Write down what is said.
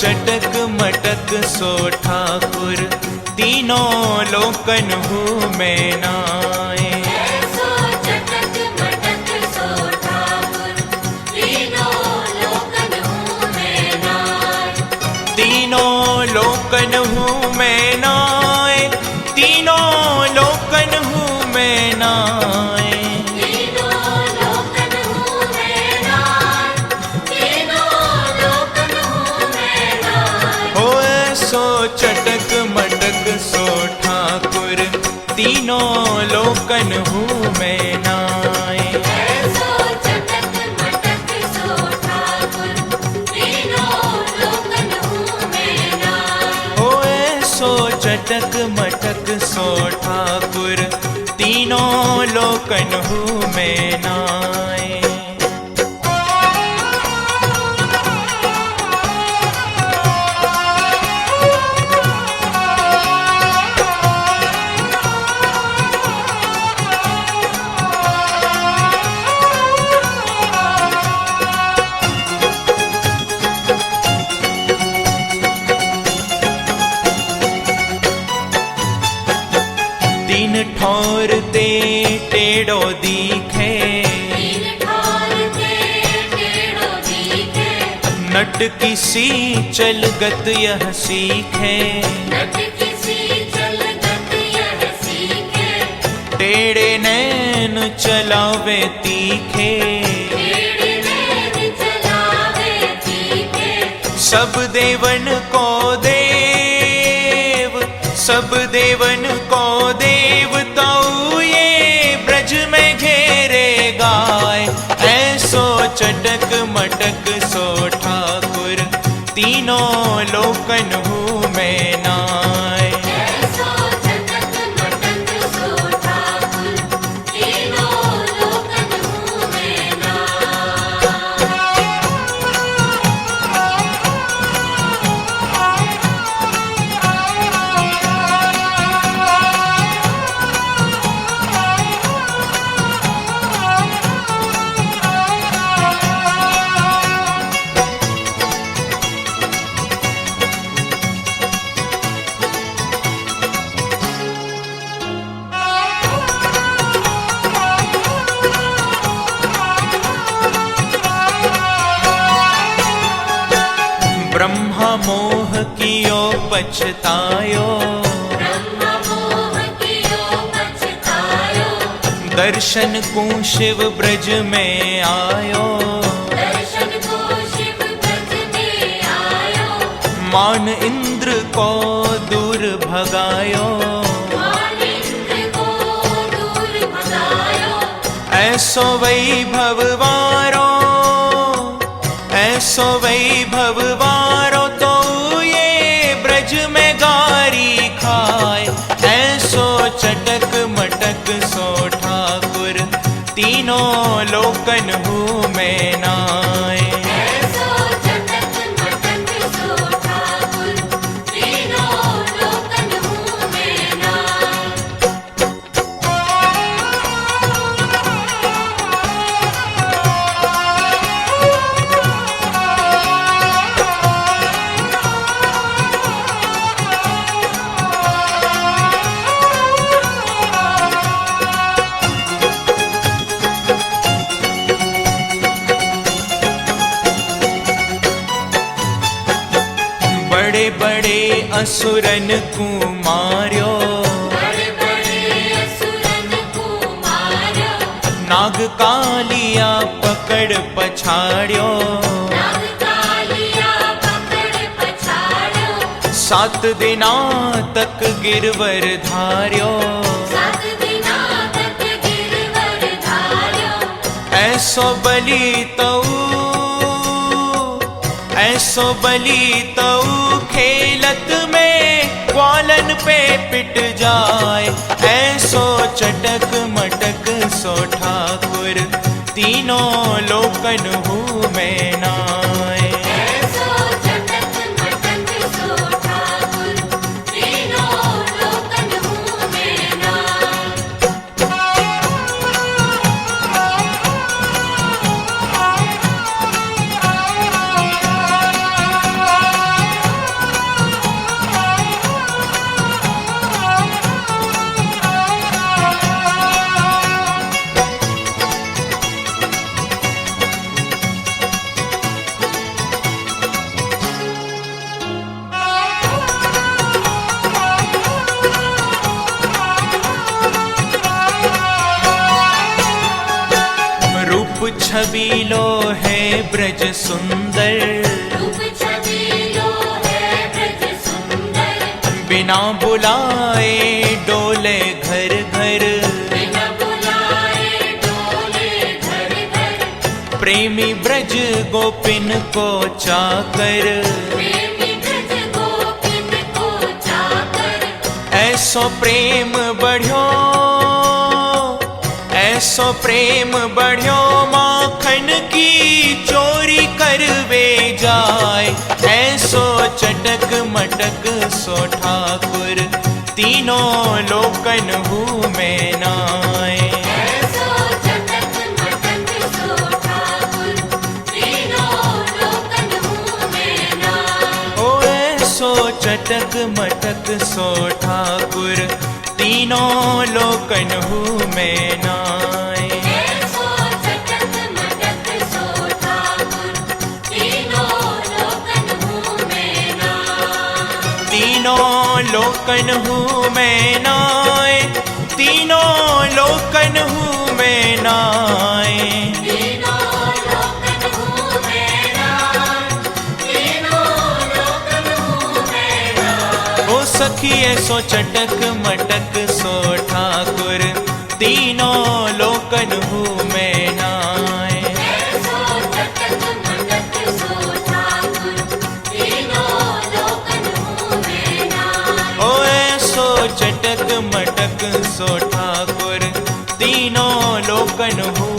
चटक मटक सो ठाकुर तीनों लोकन हूँ मैं नाए। ऐसो चटक मटक सो ठाकुर तीनों लोकन हूँ मैं नाए। तीनों लोकन हूँ मैं नाए। तीनों लोकन हूँ मैं नाए। तीनों लोकन हूँ मैं नाए। तीनों लोकन हूँ मैं नाए। हो ऐसो चटक मटक सो ठाकुर तीनों लोकन हूँ मैं नाए। ऐसो चटक मटक सो ठाकुर तीनों लोकन हूँ मैं नाए। हो ऐसो चटक मटक सो ठाकुर तीनों लोकन हूँ मैं नाए। तीन ठौर ते टेढ़ो दिखे। तीन ठौर ते टेढ़ो दिखे। नट किसी चलगत यह सीखे। नट किसी चलगत यह सीखे। टेढ़े नैन चलावे तीखे। टेढ़े नैन चलावे तीखे। सब देवन को देव, सब देवन को देव ताऊ ये ब्रज में घेरे गाय। ऐसो चटक मटक सो ठाकुर तीनों लोकन हूँ मैं नाए। ऐसो चटक मटक सो ठाकुर तीनों लोकन हूँ मैं नाए। ब्रह्मा मोह कियो पछतायो। ब्रह्म मोह कियो पछतायो। दर्शन को शिव ब्रज में आयो। दर्शन को शिव ब्रज में आयो। मान इंद्र को दूर भगायो। मान इंद्र को दूर भगायो। ऐसो वैभव वारो, ऐसो वैभव वारो तो ये ब्रज में गारी खाए। ऐसो चटक मटक सो ठाकुर तीनों लोकन हूँ मैं नाए। ऐसो चटक मटक सो ठाकुर तीनों लोकन हूँ मैं नाए। बड़े बड़े असुरन को मार्यो। बड़े बड़े असुरन को मार्यो। नाग कालिया पकड़ पछाड़्यो। नाग कालिया पकड़ पछाड़्यो। 7 दिना तक गिरवर धार्यो। 7 दिना तक गिरवर धार्यो। ऐसो बलि तऊ, ऐसो बलि तऊ खेलत में ग्वालन पे पिट जाए। ऐसो चटक मटक सो ठाकुर तीनों लोकन हूँ मैं नाए। ऐसो चटक मटक सो ठाकुर तीनों लोकन हूँ मैं नाए। छबीलो है ब्रज सुंदर, रूप छबीलो है ब्रज सुंदर, बिना बुलाए डोले घर घर, बिना बुलाए डोले घर घर, प्रेमी ब्रज गोपिन को चाकर, प्रेमी ब्रज गोपिन को चाकर, ऐसो प्रेम बढ़्यो, ऐसो प्रेम बढ़्यो, माखन की चोरी करवे जाय, ऐसो चटक मटक सो ठाकुर, तीनों लोकन हूँ में नाय। ऐसो चटक मटक सो ठाकुर, तीनों लोकन हूँ में नाय। ओ ऐसो चटक मटक सो ठाकुर, तीनों लोकन हूँ में नाय। ऐसो चटक मटक सो ठाकुर, तीनों लोकन हूँ में नाय। तीनों लोकन हूँ में नाय, तीनों लोकन हूँ में नाय। तीनों लोकन हूँ में नाय, तीनों लोकन हूँ में नाय। ओ सखी ऐसो चटक मटक सो ठाकुर, तीनों लोकन हूँ में नाय। ऐसो चटक मटक सो ठाकुर, तीनों लोकन हूँ में नाय। ओ ऐसो चटक मटक सो ठाकुर, तीनों लोकन हूँ